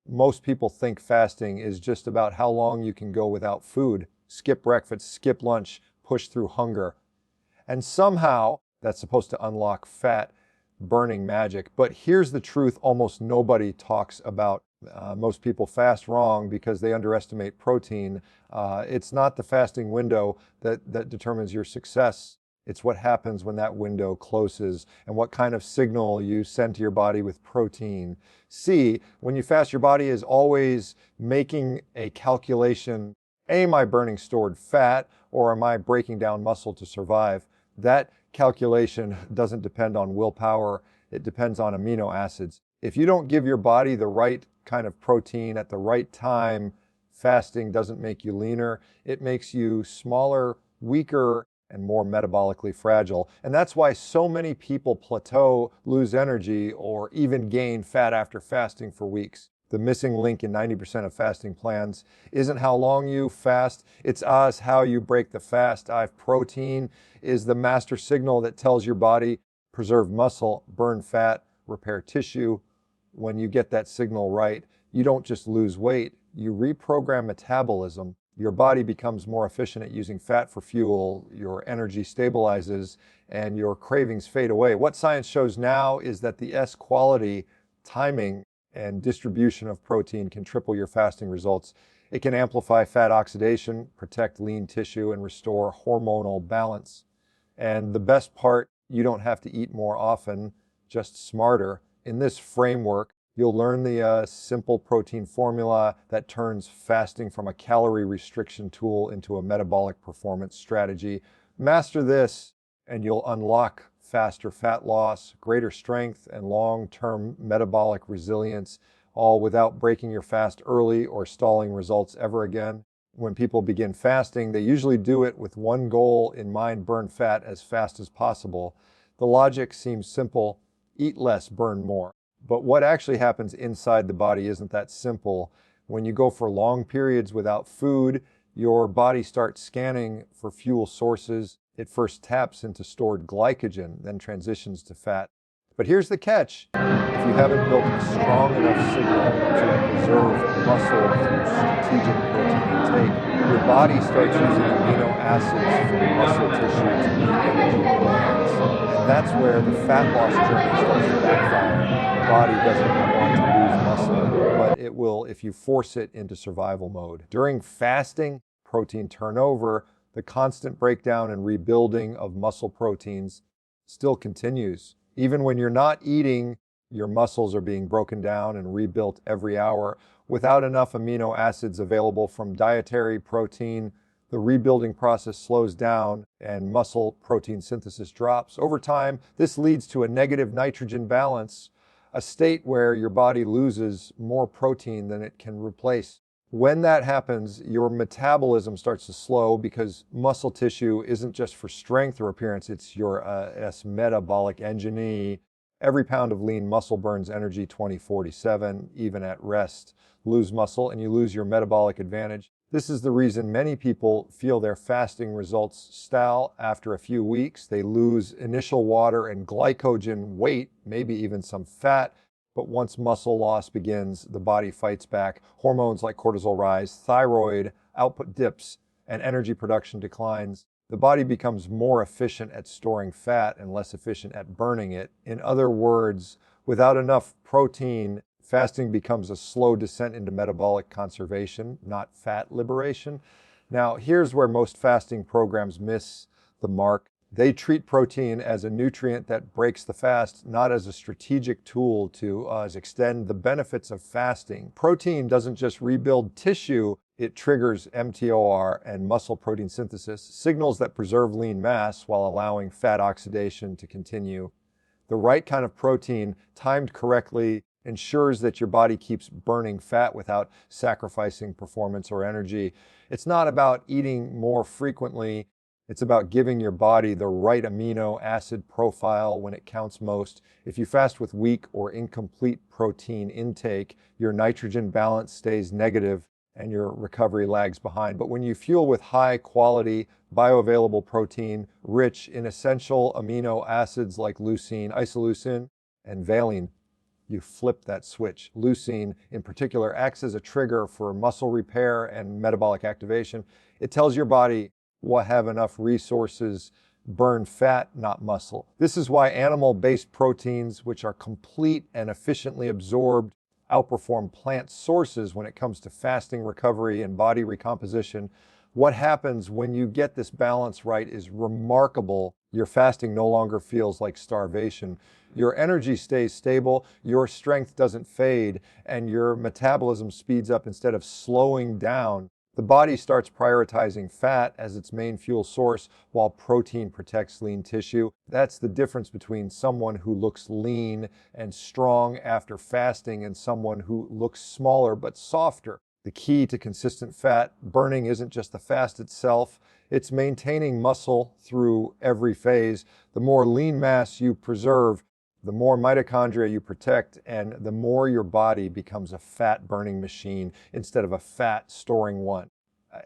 Most people think fasting is just about how long you can go without food, skip breakfast, skip lunch, push through hunger. And somehow that's supposed to unlock fat burning magic. But here's the truth almost nobody talks about. Most people fast wrong because they underestimate protein. It's not the fasting window that determines your success. It's what happens when that window closes and what kind of signal you send to your body with protein. See, when you fast, your body is always making a calculation. Am I burning stored fat or am I breaking down muscle to survive? That calculation doesn't depend on willpower. It depends on amino acids. If you don't give your body the right kind of protein at the right time, fasting doesn't make you leaner. It makes you smaller, weaker, and more metabolically fragile. And that's why so many people plateau, lose energy, or even gain fat after fasting for weeks. The missing link in 90% of fasting plans isn't how long you fast, it's how you break the fast. Protein is the master signal that tells your body, preserve muscle, burn fat, repair tissue. When you get that signal right, you don't just lose weight, you reprogram metabolism. Your body becomes more efficient at using fat for fuel, your energy stabilizes, and your cravings fade away. What science shows now is that the S quality, timing, and distribution of protein can triple your fasting results. It can amplify fat oxidation, protect lean tissue, and restore hormonal balance. And the best part, you don't have to eat more often, just smarter. In this framework, you'll learn the simple protein formula that turns fasting from a calorie restriction tool into a metabolic performance strategy. Master this, and you'll unlock faster fat loss, greater strength, and long-term metabolic resilience, all without breaking your fast early or stalling results ever again. When people begin fasting, they usually do it with one goal in mind: burn fat as fast as possible. The logic seems simple: eat less, burn more. But what actually happens inside the body isn't that simple. When you go for long periods without food, your body starts scanning for fuel sources. It first taps into stored glycogen, then transitions to fat. But here's the catch. If you haven't built a strong enough signal to preserve muscle through strategic protein intake, your body starts using amino acids from muscle tissue to meet energy demands. And that's where the fat loss journey starts to backfire. The body doesn't want to lose muscle, but it will if you force it into survival mode. During fasting, protein turnover, the constant breakdown and rebuilding of muscle proteins still continues. Even when you're not eating, your muscles are being broken down and rebuilt every hour. Without enough amino acids available from dietary protein, the rebuilding process slows down and muscle protein synthesis drops. Over time, this leads to a negative nitrogen balance, a state where your body loses more protein than it can replace. When that happens, your metabolism starts to slow because muscle tissue isn't just for strength or appearance, it's your metabolic engine. Every pound of lean muscle burns energy 20/47, even at rest. Lose muscle and you lose your metabolic advantage. This is the reason many people feel their fasting results stall after a few weeks. They lose initial water and glycogen, weight, maybe even some fat. But once muscle loss begins, the body fights back. Hormones like cortisol rise, thyroid output dips, and energy production declines. The body becomes more efficient at storing fat and less efficient at burning it. In other words, without enough protein, fasting becomes a slow descent into metabolic conservation, not fat liberation. Now, here's where most fasting programs miss the mark. They treat protein as a nutrient that breaks the fast, not as a strategic tool to extend the benefits of fasting. Protein doesn't just rebuild tissue, it triggers mTOR and muscle protein synthesis, signals that preserve lean mass while allowing fat oxidation to continue. The right kind of protein, timed correctly, ensures that your body keeps burning fat without sacrificing performance or energy. It's not about eating more frequently. It's about giving your body the right amino acid profile when it counts most. If you fast with weak or incomplete protein intake, your nitrogen balance stays negative and your recovery lags behind. But when you fuel with high quality, bioavailable protein, rich in essential amino acids like leucine, isoleucine, and valine, you flip that switch. Leucine, in particular, acts as a trigger for muscle repair and metabolic activation. It tells your body will have enough resources, burn fat, not muscle. This is why animal-based proteins, which are complete and efficiently absorbed, outperform plant sources when it comes to fasting recovery and body recomposition. What happens when you get this balance right is remarkable. Your fasting no longer feels like starvation. Your energy stays stable, your strength doesn't fade, and your metabolism speeds up instead of slowing down. The body starts prioritizing fat as its main fuel source while protein protects lean tissue. That's the difference between someone who looks lean and strong after fasting and someone who looks smaller but softer. The key to consistent fat burning isn't just the fast itself, it's maintaining muscle through every phase. The more lean mass you preserve, the more mitochondria you protect, and the more your body becomes a fat-burning machine instead of a fat-storing one.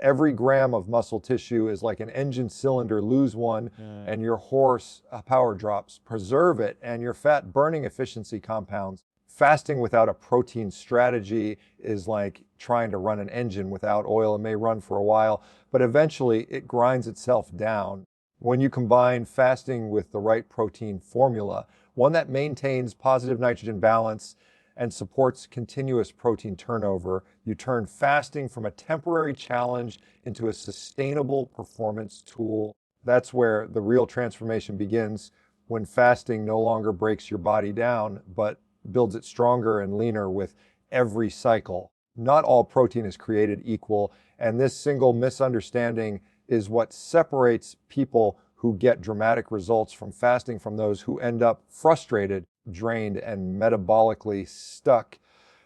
Every gram of muscle tissue is like an engine cylinder. Lose one, and your horse power drops. Preserve it, and your fat-burning efficiency compounds. Fasting without a protein strategy is like trying to run an engine without oil. It may run for a while, but eventually it grinds itself down. When you combine fasting with the right protein formula, one that maintains positive nitrogen balance and supports continuous protein turnover, you turn fasting from a temporary challenge into a sustainable performance tool. That's where the real transformation begins, when fasting no longer breaks your body down, but builds it stronger and leaner with every cycle. Not all protein is created equal, and this single misunderstanding is what separates people who get dramatic results from fasting from those who end up frustrated, drained, and metabolically stuck.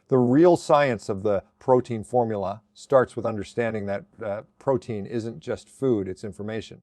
The real science of the protein formula starts with understanding that protein isn't just food, it's information.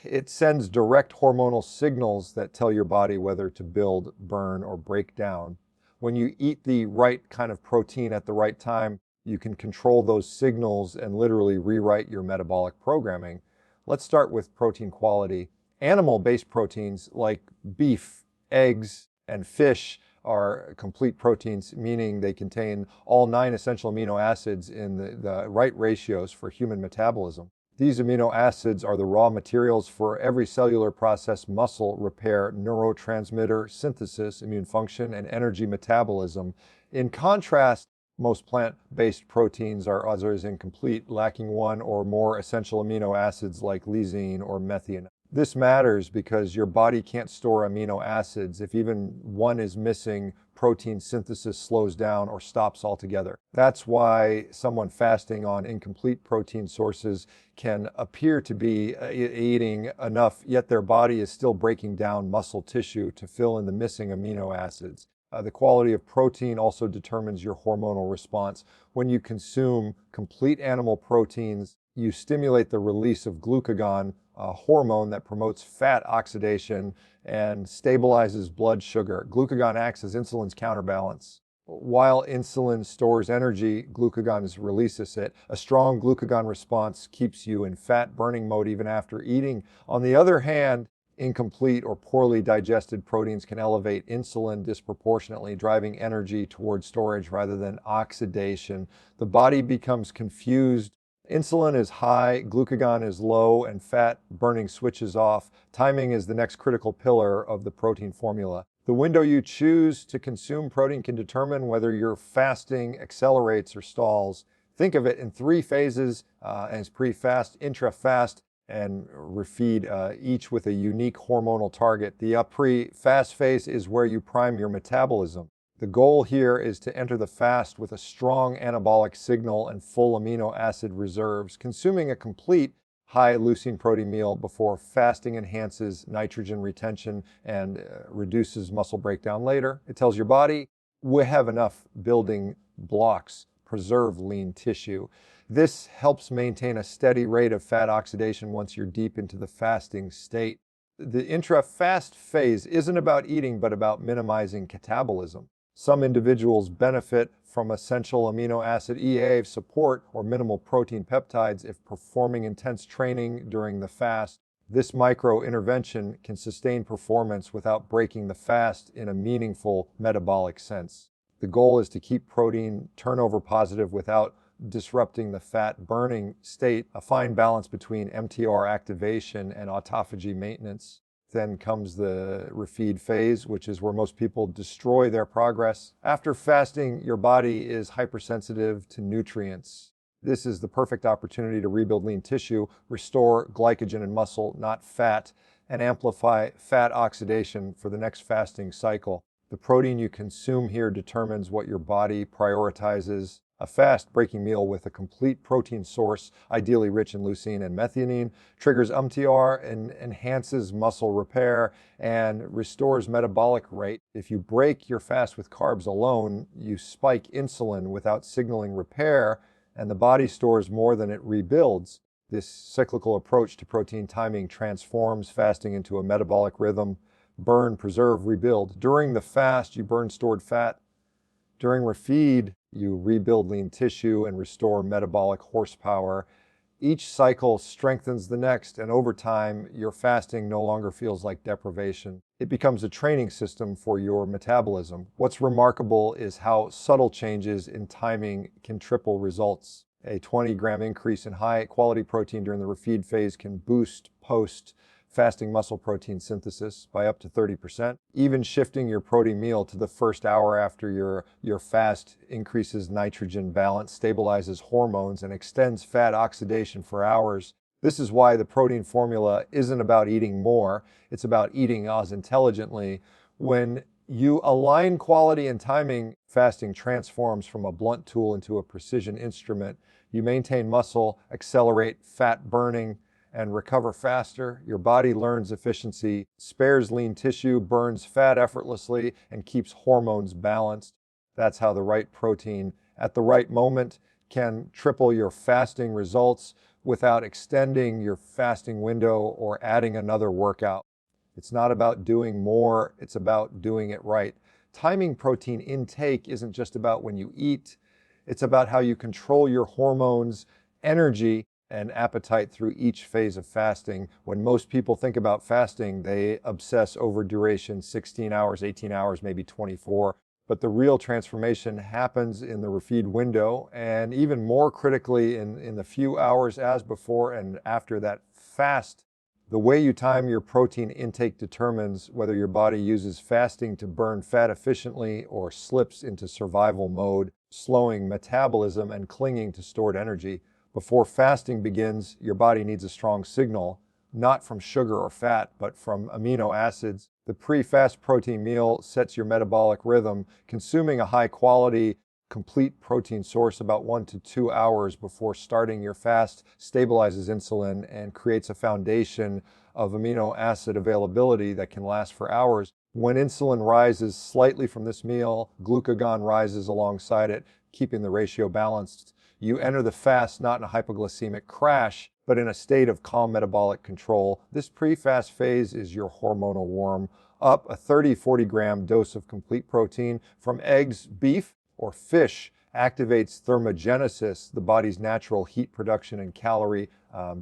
It sends direct hormonal signals that tell your body whether to build, burn, or break down. When you eat the right kind of protein at the right time, you can control those signals and literally rewrite your metabolic programming. Let's start with protein quality. Animal-based proteins like beef, eggs, and fish are complete proteins, meaning they contain all 9 essential amino acids in the right ratios for human metabolism. These amino acids are the raw materials for every cellular process, muscle repair, neurotransmitter synthesis, immune function, and energy metabolism. In contrast, most plant-based proteins are otherwise incomplete, lacking 1 or more essential amino acids like lysine or methionine. This matters because your body can't store amino acids. If even one is missing, protein synthesis slows down or stops altogether. That's why someone fasting on incomplete protein sources can appear to be eating enough, yet their body is still breaking down muscle tissue to fill in the missing amino acids. The quality of protein also determines your hormonal response. When you consume complete animal proteins, you stimulate the release of glucagon, a hormone that promotes fat oxidation and stabilizes blood sugar. Glucagon acts as insulin's counterbalance. While insulin stores energy, glucagon releases it. A strong glucagon response keeps you in fat burning mode even after eating. On the other hand, incomplete or poorly digested proteins can elevate insulin disproportionately, driving energy towards storage rather than oxidation. The body becomes confused. Insulin is high, glucagon is low, and fat burning switches off. Timing is the next critical pillar of the protein formula. The window you choose to consume protein can determine whether your fasting accelerates or stalls. Think of it in 3 phases, and it's pre-fast, intra-fast, and refeed, each with a unique hormonal target. The pre-fast phase is where you prime your metabolism. The goal here is to enter the fast with a strong anabolic signal and full amino acid reserves. Consuming a complete high leucine protein meal before fasting enhances nitrogen retention and reduces muscle breakdown later. It tells your body, we have enough building blocks, preserve lean tissue. This helps maintain a steady rate of fat oxidation once you're deep into the fasting state. The intra-fast phase isn't about eating, but about minimizing catabolism. Some individuals benefit from essential amino acid EAA support or minimal protein peptides if performing intense training during the fast. This micro intervention can sustain performance without breaking the fast in a meaningful metabolic sense. The goal is to keep protein turnover positive without disrupting the fat burning state, a fine balance between MTR activation and autophagy maintenance. Then comes the refeed phase, which is where most people destroy their progress. After fasting, your body is hypersensitive to nutrients. This is the perfect opportunity to rebuild lean tissue, restore glycogen in muscle, not fat, and amplify fat oxidation for the next fasting cycle. The protein you consume here determines what your body prioritizes. A fast breaking meal with a complete protein source, ideally rich in leucine and methionine, triggers MTR and enhances muscle repair and restores metabolic rate. If you break your fast with carbs alone, you spike insulin without signaling repair, and the body stores more than it rebuilds. This cyclical approach to protein timing transforms fasting into a metabolic rhythm. Burn, preserve, rebuild. During the fast, you burn stored fat. During refeed, you rebuild lean tissue and restore metabolic horsepower. Each cycle strengthens the next, and over time, your fasting no longer feels like deprivation. It becomes a training system for your metabolism. What's remarkable is how subtle changes in timing can triple results. A 20-gram increase in high-quality protein during the refeed phase can boost post-fasting muscle protein synthesis by up to 30%. Even shifting your protein meal to the first hour after your fast increases nitrogen balance, stabilizes hormones, and extends fat oxidation for hours. This is why the protein formula isn't about eating more, it's about eating as intelligently. When you align quality and timing, fasting transforms from a blunt tool into a precision instrument. You maintain muscle, accelerate fat burning, and recover faster. Your body learns efficiency, spares lean tissue, burns fat effortlessly, and keeps hormones balanced. That's how the right protein at the right moment can triple your fasting results without extending your fasting window or adding another workout. It's not about doing more, it's about doing it right. Timing protein intake isn't just about when you eat, it's about how you control your hormones, energy, and appetite through each phase of fasting. When most people think about fasting, they obsess over duration, 16 hours, 18 hours, maybe 24. But the real transformation happens in the refeed window, and even more critically in the few hours as before and after that fast. The way you time your protein intake determines whether your body uses fasting to burn fat efficiently or slips into survival mode, slowing metabolism and clinging to stored energy. Before fasting begins, your body needs a strong signal, not from sugar or fat, but from amino acids. The pre-fast protein meal sets your metabolic rhythm. Consuming a high-quality, complete protein source about 1 to 2 hours before starting your fast stabilizes insulin and creates a foundation of amino acid availability that can last for hours. When insulin rises slightly from this meal, glucagon rises alongside it, keeping the ratio balanced. You enter the fast not in a hypoglycemic crash, but in a state of calm metabolic control. This pre-fast phase is your hormonal warm up. A 30-40 gram dose of complete protein from eggs, beef, or fish activates thermogenesis, the body's natural heat production and calorie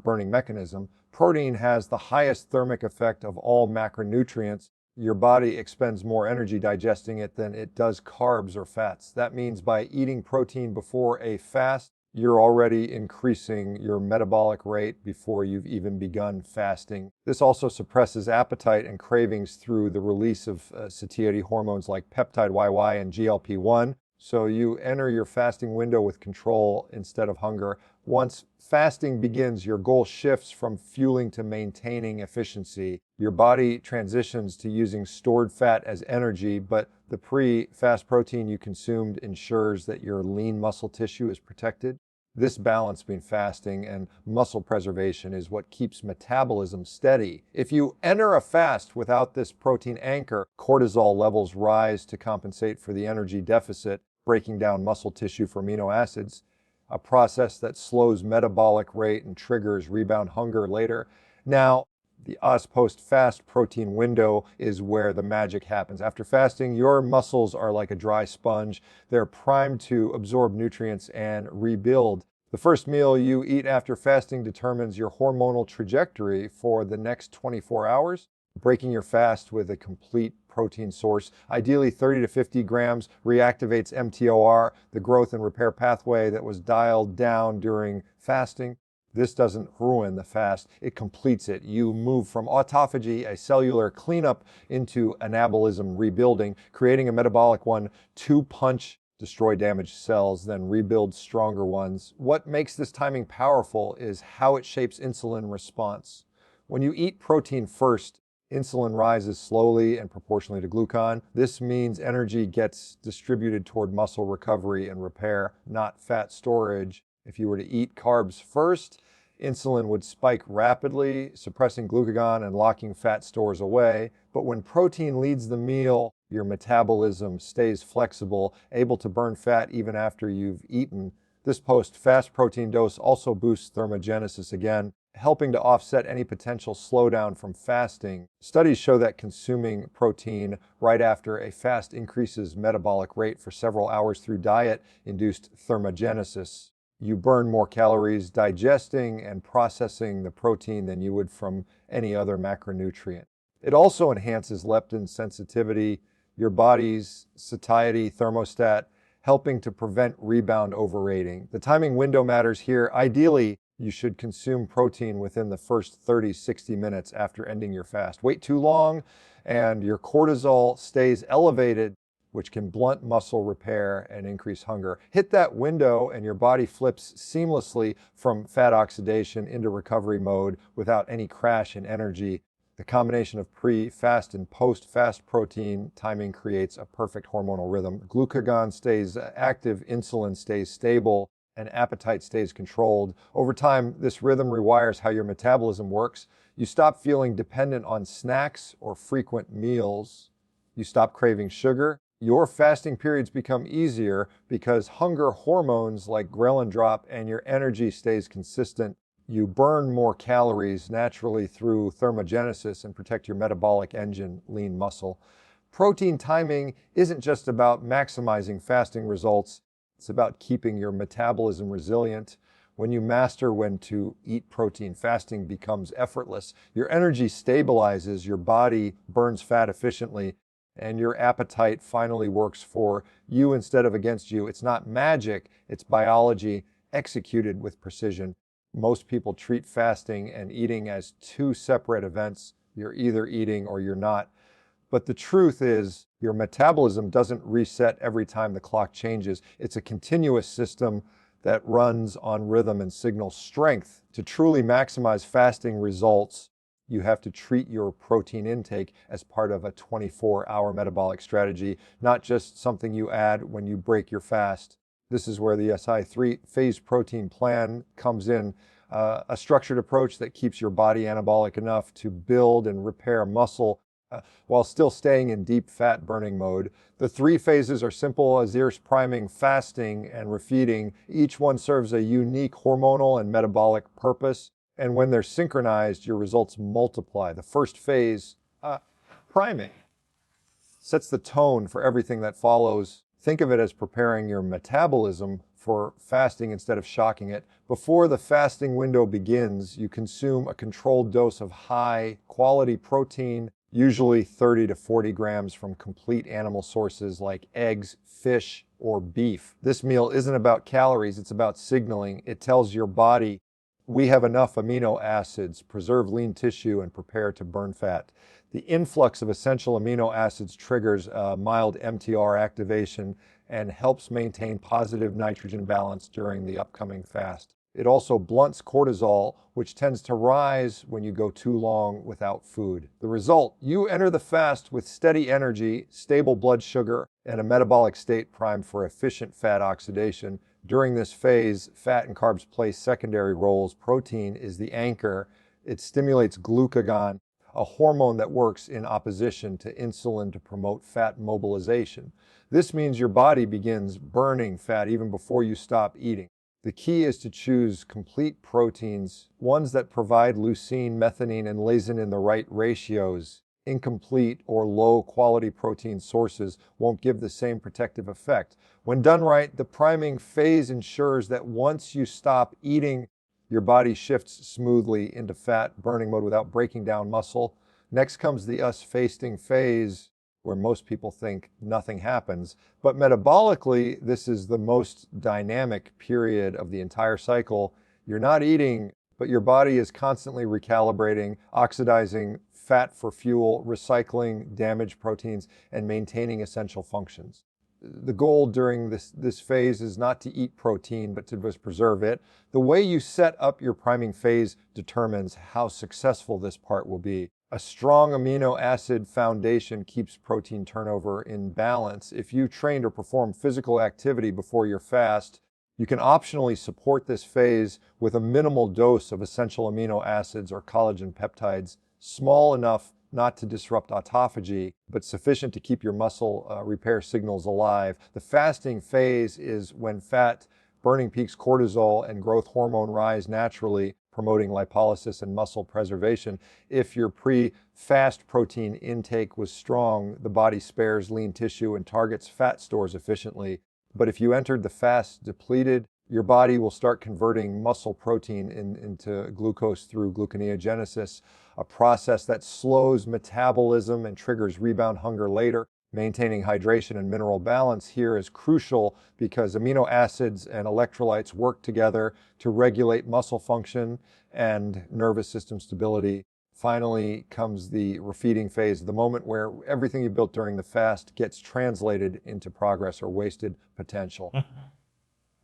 burning mechanism. Protein has the highest thermic effect of all macronutrients. Your body expends more energy digesting it than it does carbs or fats. That means by eating protein before a fast, you're already increasing your metabolic rate before you've even begun fasting. This also suppresses appetite and cravings through the release of satiety hormones like peptide YY and GLP-1. So you enter your fasting window with control instead of hunger. Once fasting begins, your goal shifts from fueling to maintaining efficiency. Your body transitions to using stored fat as energy, but the pre-fast protein you consumed ensures that your lean muscle tissue is protected. This balance between fasting and muscle preservation is what keeps metabolism steady. If you enter a fast without this protein anchor, cortisol levels rise to compensate for the energy deficit, breaking down muscle tissue for amino acids, a process that slows metabolic rate and triggers rebound hunger later. Now, the us post-fast protein window is where the magic happens. After fasting, your muscles are like a dry sponge. They're primed to absorb nutrients and rebuild. The first meal you eat after fasting determines your hormonal trajectory for the next 24 hours. Breaking your fast with a complete protein source. Ideally, 30 to 50 grams reactivates mTOR, the growth and repair pathway that was dialed down during fasting. This doesn't ruin the fast, it completes it. You move from autophagy, a cellular cleanup, into anabolism, rebuilding, creating a metabolic one to punch, destroy damaged cells, then rebuild stronger ones. What makes this timing powerful is how it shapes insulin response. When you eat protein first, insulin rises slowly and proportionally to glucagon. This means energy gets distributed toward muscle recovery and repair, not fat storage. If you were to eat carbs first, insulin would spike rapidly, suppressing glucagon and locking fat stores away. But when protein leads the meal, your metabolism stays flexible, able to burn fat even after you've eaten. This post-fast protein dose also boosts thermogenesis again, helping to offset any potential slowdown from fasting. Studies show that consuming protein right after a fast increases metabolic rate for several hours through diet-induced thermogenesis. You burn more calories digesting and processing the protein than you would from any other macronutrient. It also enhances leptin sensitivity, your body's satiety thermostat, helping to prevent rebound overrating. The timing window matters here. Ideally, you should consume protein within the first 30-60 minutes after ending your fast. Wait too long and your cortisol stays elevated, which can blunt muscle repair and increase hunger. Hit that window and your body flips seamlessly from fat oxidation into recovery mode without any crash in energy. The combination of pre-fast and post-fast protein timing creates a perfect hormonal rhythm. Glucagon stays active, insulin stays stable, and appetite stays controlled. Over time, this rhythm rewires how your metabolism works. You stop feeling dependent on snacks or frequent meals. You stop craving sugar. Your fasting periods become easier because hunger hormones like ghrelin drop and your energy stays consistent. You burn more calories naturally through thermogenesis and protect your metabolic engine, lean muscle. Protein timing isn't just about maximizing fasting results. It's about keeping your metabolism resilient. When you master when to eat protein, fasting becomes effortless. Your energy stabilizes, your body burns fat efficiently, and your appetite finally works for you instead of against you. It's not magic, it's biology executed with precision. Most people treat fasting and eating as two separate events. You're either eating or you're not. But the truth is, your metabolism doesn't reset every time the clock changes. It's a continuous system that runs on rhythm and signal strength. To truly maximize fasting results, you have to treat your protein intake as part of a 24-hour metabolic strategy, not just something you add when you break your fast. This is where the SI three-phase protein plan comes in, a structured approach that keeps your body anabolic enough to build and repair muscle while still staying in deep fat burning mode. The three phases are simple: Azir's priming, fasting, and refeeding. Each one serves a unique hormonal and metabolic purpose, and when they're synchronized, your results multiply. The first phase, priming, sets the tone for everything that follows. Think of it as preparing your metabolism for fasting instead of shocking it. Before the fasting window begins, you consume a controlled dose of high-quality protein, usually 30 to 40 grams from complete animal sources like eggs, fish, or beef. This meal isn't about calories, it's about signaling. It tells your body, we have enough amino acids, preserve lean tissue, and prepare to burn fat. The influx of essential amino acids triggers mild mTOR activation and helps maintain positive nitrogen balance during the upcoming fast. It also blunts cortisol, which tends to rise when you go too long without food. The result, you enter the fast with steady energy, stable blood sugar, and a metabolic state primed for efficient fat oxidation. During this phase, fat and carbs play secondary roles. Protein is the anchor. It stimulates glucagon, a hormone that works in opposition to insulin to promote fat mobilization. This means your body begins burning fat even before you stop eating. The key is to choose complete proteins, ones that provide leucine, methionine, and lysine in the right ratios. Incomplete or low-quality protein sources won't give the same protective effect. When done right, the priming phase ensures that once you stop eating, your body shifts smoothly into fat burning mode without breaking down muscle. Next comes the fasting phase, where most people think nothing happens. But metabolically, this is the most dynamic period of the entire cycle. You're not eating, but your body is constantly recalibrating, oxidizing fat for fuel, recycling damaged proteins, and maintaining essential functions. The goal during this phase is not to eat protein, but to just preserve it. The way you set up your priming phase determines how successful this part will be. A strong amino acid foundation keeps protein turnover in balance. If you trained or perform physical activity before your fast, you can optionally support this phase with a minimal dose of essential amino acids or collagen peptides, small enough not to disrupt autophagy, but sufficient to keep your muscle repair signals alive. The fasting phase is when fat burning peaks, cortisol, and growth hormone rise naturally, promoting lipolysis and muscle preservation. If your pre-fast protein intake was strong, the body spares lean tissue and targets fat stores efficiently. But if you entered the fast depleted, your body will start converting muscle protein into glucose through gluconeogenesis, a process that slows metabolism and triggers rebound hunger later. Maintaining hydration and mineral balance here is crucial because amino acids and electrolytes work together to regulate muscle function and nervous system stability. Finally comes the refeeding phase, the moment where everything you built during the fast gets translated into progress or wasted potential.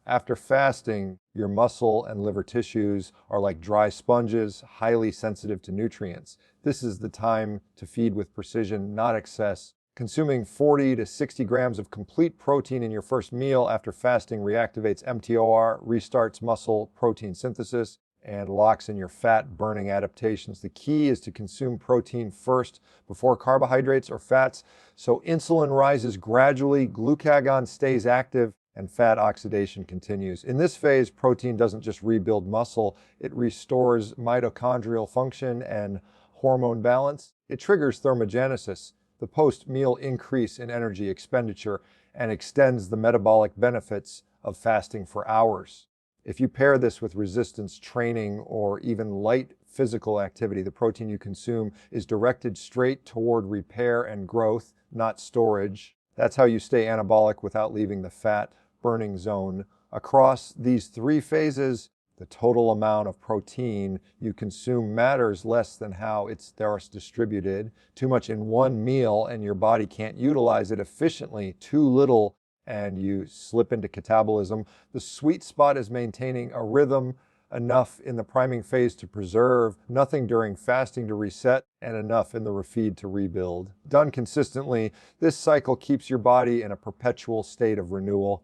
After fasting, your muscle and liver tissues are like dry sponges, highly sensitive to nutrients. This is the time to feed with precision, not excess. Consuming 40 to 60 grams of complete protein in your first meal after fasting reactivates mTOR, restarts muscle protein synthesis, and locks in your fat burning adaptations. The key is to consume protein first before carbohydrates or fats, so insulin rises gradually, glucagon stays active, and fat oxidation continues. In this phase, protein doesn't just rebuild muscle, it restores mitochondrial function and hormone balance. It triggers thermogenesis, the post-meal increase in energy expenditure, and extends the metabolic benefits of fasting for hours. If you pair this with resistance training or even light physical activity, the protein you consume is directed straight toward repair and growth, not storage. That's how you stay anabolic without leaving the fat burning zone. Across these three phases, the total amount of protein you consume matters less than how it's distributed. Too much in one meal and your body can't utilize it efficiently. Too little and you slip into catabolism. The sweet spot is maintaining a rhythm, enough in the priming phase to preserve, nothing during fasting to reset, and enough in the refeed to rebuild. Done consistently, this cycle keeps your body in a perpetual state of renewal,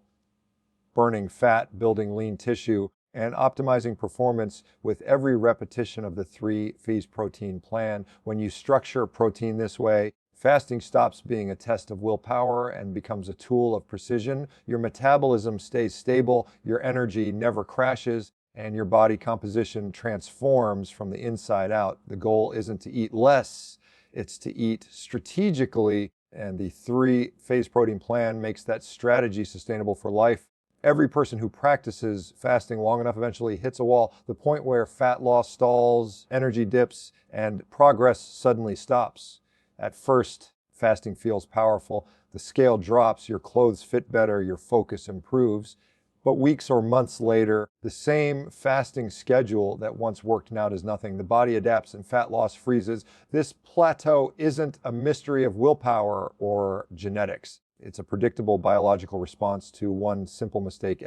burning fat, building lean tissue, and optimizing performance with every repetition of the 3-phase protein plan. When you structure protein this way, fasting stops being a test of willpower and becomes a tool of precision. Your metabolism stays stable, your energy never crashes, and your body composition transforms from the inside out. The goal isn't to eat less, it's to eat strategically, and the 3-phase protein plan makes that strategy sustainable for life. Every person who practices fasting long enough eventually hits a wall, the point where fat loss stalls, energy dips, and progress suddenly stops. At first, fasting feels powerful. The scale drops, your clothes fit better, your focus improves. But weeks or months later, the same fasting schedule that once worked now does nothing. The body adapts and fat loss freezes. This plateau isn't a mystery of willpower or genetics. It's a predictable biological response to one simple mistake,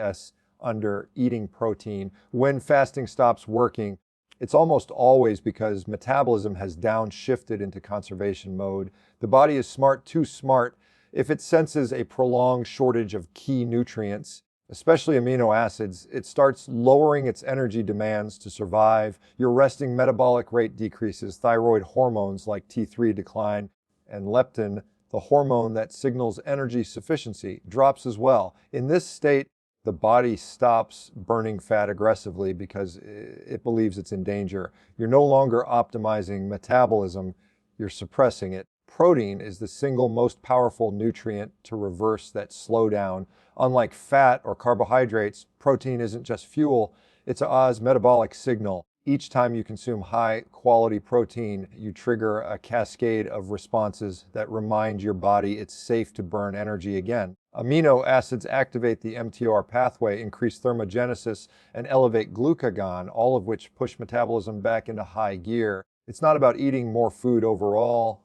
under eating protein. When fasting stops working, it's almost always because metabolism has downshifted into conservation mode. The body is smart, too smart. If it senses a prolonged shortage of key nutrients, especially amino acids, it starts lowering its energy demands to survive. Your resting metabolic rate decreases, thyroid hormones like T3 decline, and leptin, the hormone that signals energy sufficiency, drops as well. In this state, the body stops burning fat aggressively because it believes it's in danger. You're no longer optimizing metabolism, you're suppressing it. Protein is the single most powerful nutrient to reverse that slowdown. Unlike fat or carbohydrates, protein isn't just fuel, it's Oz metabolic signal. Each time you consume high-quality protein, you trigger a cascade of responses that remind your body it's safe to burn energy again. Amino acids activate the mTOR pathway, increase thermogenesis, and elevate glucagon, all of which push metabolism back into high gear. It's not about eating more food overall.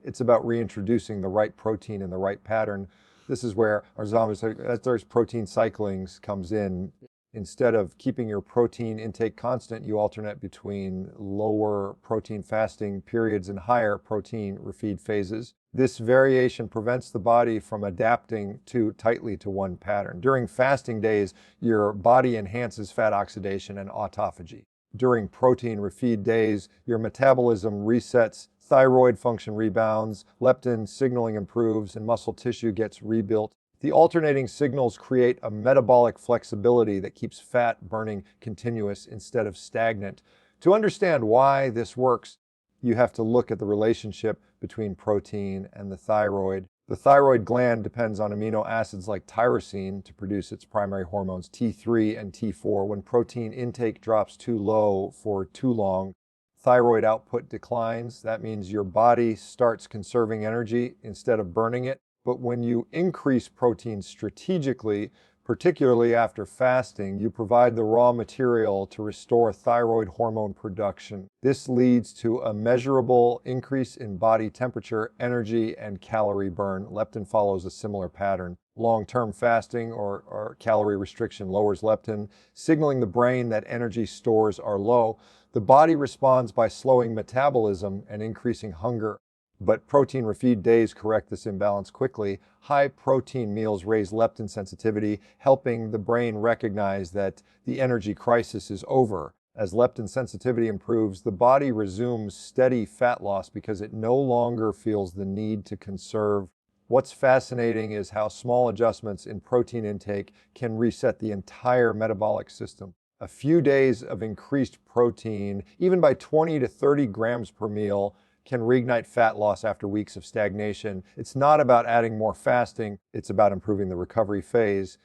It's about reintroducing the right protein in the right pattern. This is where our there's protein cyclings comes in. Instead of keeping your protein intake constant, you alternate between lower protein fasting periods and higher protein refeed phases. This variation prevents the body from adapting too tightly to one pattern. During fasting days, your body enhances fat oxidation and autophagy. During protein refeed days, your metabolism resets, thyroid function rebounds, leptin signaling improves, and muscle tissue gets rebuilt. The alternating signals create a metabolic flexibility that keeps fat burning continuous instead of stagnant. To understand why this works, you have to look at the relationship between protein and the thyroid. The thyroid gland depends on amino acids like tyrosine to produce its primary hormones T3 and T4. When protein intake drops too low for too long, thyroid output declines. That means your body starts conserving energy instead of burning it. But when you increase protein strategically, particularly after fasting, you provide the raw material to restore thyroid hormone production. This leads to a measurable increase in body temperature, energy, and calorie burn. Leptin follows a similar pattern. Long-term fasting or calorie restriction lowers leptin, signaling the brain that energy stores are low. The body responds by slowing metabolism and increasing hunger. But protein refeed days correct this imbalance quickly. High protein meals raise leptin sensitivity, helping the brain recognize that the energy crisis is over. As leptin sensitivity improves, the body resumes steady fat loss because it no longer feels the need to conserve. What's fascinating is how small adjustments in protein intake can reset the entire metabolic system. A few days of increased protein, even by 20 to 30 grams per meal, can reignite fat loss after weeks of stagnation. It's not about adding more fasting, it's about improving the recovery phase.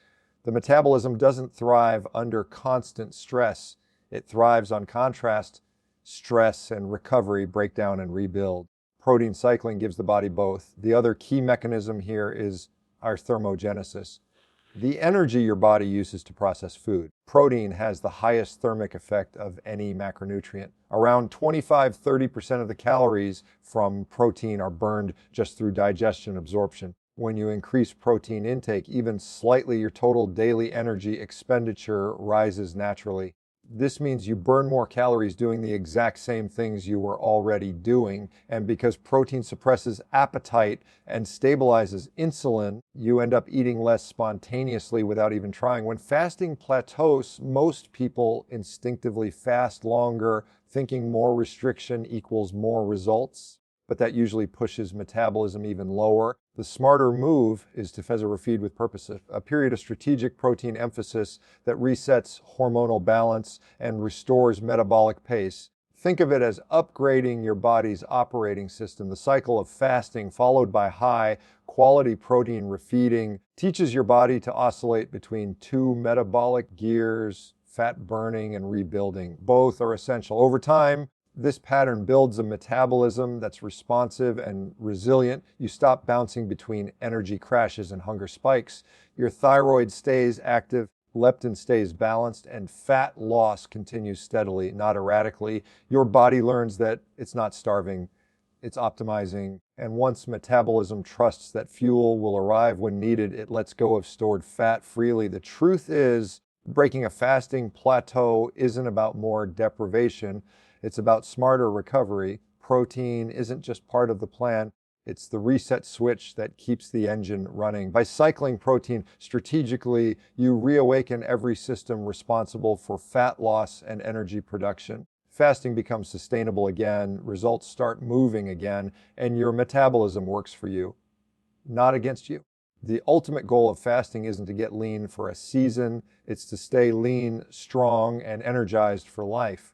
The metabolism doesn't thrive under constant stress. It thrives on contrast. Stress and recovery break down and rebuild. Protein cycling gives the body both. The other key mechanism here is our thermogenesis. The energy your body uses to process food. Protein has the highest thermic effect of any macronutrient. Around 25–30% of the calories from protein are burned just through digestion absorption. When you increase protein intake, even slightly, your total daily energy expenditure rises naturally. This means you burn more calories doing the exact same things you were already doing. And because protein suppresses appetite and stabilizes insulin, you end up eating less spontaneously without even trying. When fasting plateaus, most people instinctively fast longer, thinking more restriction equals more results. But that usually pushes metabolism even lower. The smarter move is to refeed with purpose, a period of strategic protein emphasis that resets hormonal balance and restores metabolic pace. Think of it as upgrading your body's operating system. The cycle of fasting followed by high-quality protein refeeding teaches your body to oscillate between two metabolic gears, fat burning and rebuilding. Both are essential. Over time, this pattern builds a metabolism that's responsive and resilient. You stop bouncing between energy crashes and hunger spikes. Your thyroid stays active, leptin stays balanced, and fat loss continues steadily, not erratically. Your body learns that it's not starving, it's optimizing. And once metabolism trusts that fuel will arrive when needed, it lets go of stored fat freely. The truth is, breaking a fasting plateau isn't about more deprivation. It's about smarter recovery. Protein isn't just part of the plan. It's the reset switch that keeps the engine running. By cycling protein strategically, you reawaken every system responsible for fat loss and energy production. Fasting becomes sustainable again, results start moving again, and your metabolism works for you, not against you. The ultimate goal of fasting isn't to get lean for a season. It's to stay lean, strong, and energized for life.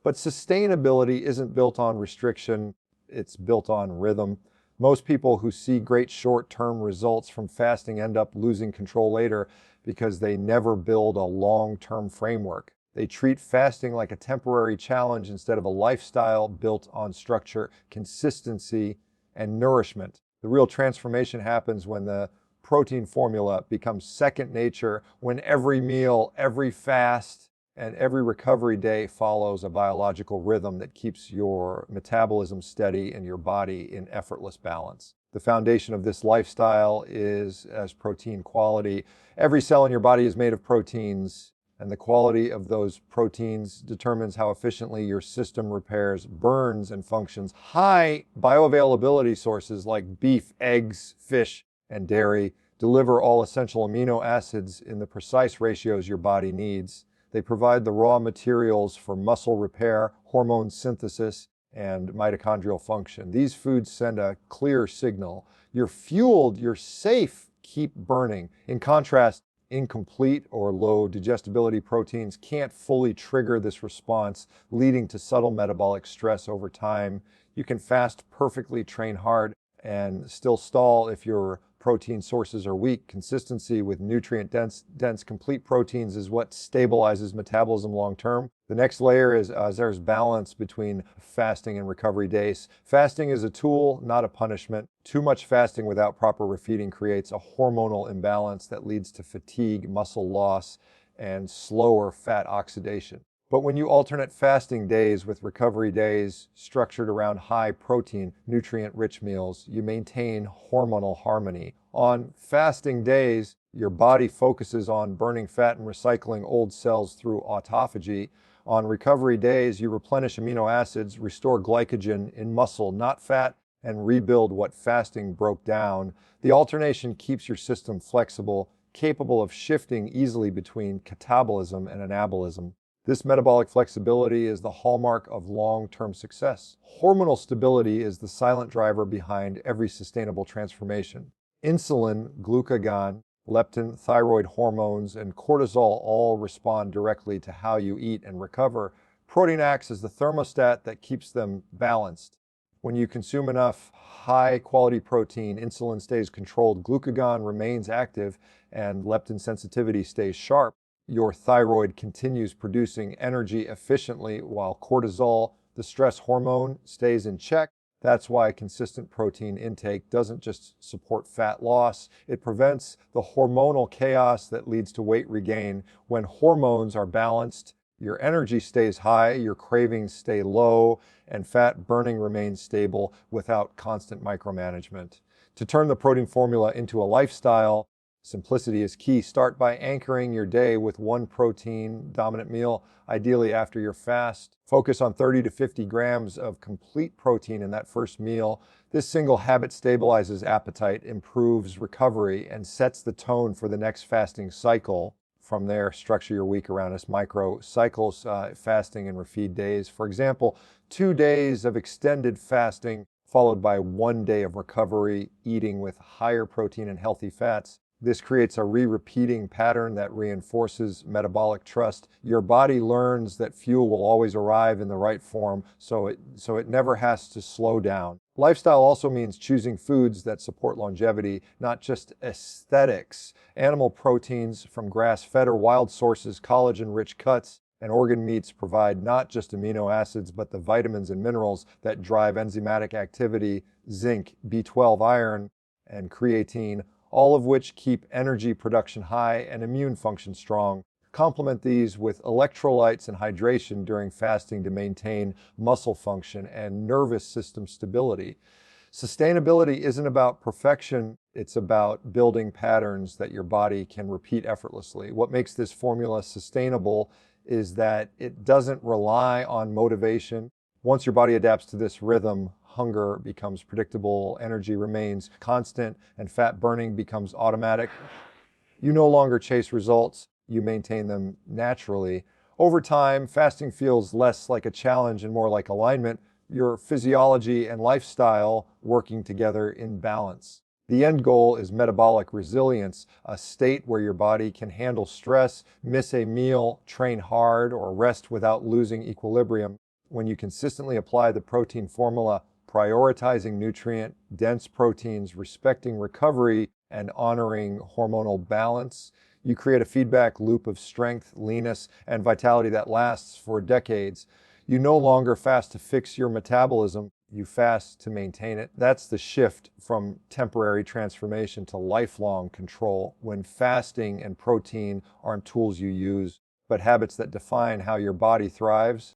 But sustainability isn't built on restriction, it's built on rhythm. Most people who see great short-term results from fasting end up losing control later because they never build a long-term framework. They treat fasting like a temporary challenge instead of a lifestyle built on structure, consistency, and nourishment. The real transformation happens when the protein formula becomes second nature, when every meal, every fast, and every recovery day follows a biological rhythm that keeps your metabolism steady and your body in effortless balance. The foundation of this lifestyle is as protein quality. Every cell in your body is made of proteins, and the quality of those proteins determines how efficiently your system repairs, burns, and functions. High bioavailability sources like beef, eggs, fish, and dairy deliver all essential amino acids in the precise ratios your body needs. They provide the raw materials for muscle repair, hormone synthesis, and mitochondrial function. These foods send a clear signal. You're fueled, you're safe, keep burning. In contrast, incomplete or low digestibility proteins can't fully trigger this response, leading to subtle metabolic stress over time. You can fast perfectly, train hard, and still stall if your protein sources are weak. Consistency with nutrient-dense, complete proteins is what stabilizes metabolism long-term. The next layer is there's balance between fasting and recovery days. Fasting is a tool, not a punishment. Too much fasting without proper refeeding creates a hormonal imbalance that leads to fatigue, muscle loss, and slower fat oxidation. But when you alternate fasting days with recovery days structured around high protein, nutrient-rich meals, you maintain hormonal harmony. On fasting days, your body focuses on burning fat and recycling old cells through autophagy. On recovery days, you replenish amino acids, restore glycogen in muscle, not fat, and rebuild what fasting broke down. The alternation keeps your system flexible, capable of shifting easily between catabolism and anabolism. This metabolic flexibility is the hallmark of long-term success. Hormonal stability is the silent driver behind every sustainable transformation. Insulin, glucagon, leptin, thyroid hormones, and cortisol all respond directly to how you eat and recover. Protein acts as the thermostat that keeps them balanced. When you consume enough high-quality protein, insulin stays controlled, glucagon remains active, and leptin sensitivity stays sharp. Your thyroid continues producing energy efficiently while cortisol, the stress hormone, stays in check. That's why consistent protein intake doesn't just support fat loss, it prevents the hormonal chaos that leads to weight regain. When hormones are balanced, your energy stays high, your cravings stay low, and fat burning remains stable without constant micromanagement. To turn the protein formula into a lifestyle, simplicity is key. Start by anchoring your day with one protein dominant meal, ideally after your fast. Focus on 30 to 50 grams of complete protein in that first meal. This single habit stabilizes appetite, improves recovery, and sets the tone for the next fasting cycle. From there, structure your week around its micro cycles, fasting and refeed days. For example, 2 days of extended fasting followed by 1 day of recovery, eating with higher protein and healthy fats. This creates a repeating pattern that reinforces metabolic trust. Your body learns that fuel will always arrive in the right form, so it never has to slow down. Lifestyle also means choosing foods that support longevity, not just aesthetics. Animal proteins from grass-fed or wild sources, collagen-rich cuts, and organ meats provide not just amino acids, but the vitamins and minerals that drive enzymatic activity, zinc, B12, iron, and creatine, all of which keep energy production high and immune function strong. Complement these with electrolytes and hydration during fasting to maintain muscle function and nervous system stability. Sustainability isn't about perfection, it's about building patterns that your body can repeat effortlessly. What makes this formula sustainable is that it doesn't rely on motivation. Once your body adapts to this rhythm, hunger becomes predictable, energy remains constant, and fat burning becomes automatic. You no longer chase results, you maintain them naturally. Over time, fasting feels less like a challenge and more like alignment, your physiology and lifestyle working together in balance. The end goal is metabolic resilience, a state where your body can handle stress, miss a meal, train hard, or rest without losing equilibrium. When you consistently apply the protein formula, prioritizing nutrient-dense proteins, respecting recovery, and honoring hormonal balance, You create a feedback loop of strength, leanness, and vitality that lasts for decades. You no longer fast to fix your metabolism, you fast to maintain it. That's the shift from temporary transformation to lifelong control, when fasting and protein aren't tools you use, but habits that define how your body thrives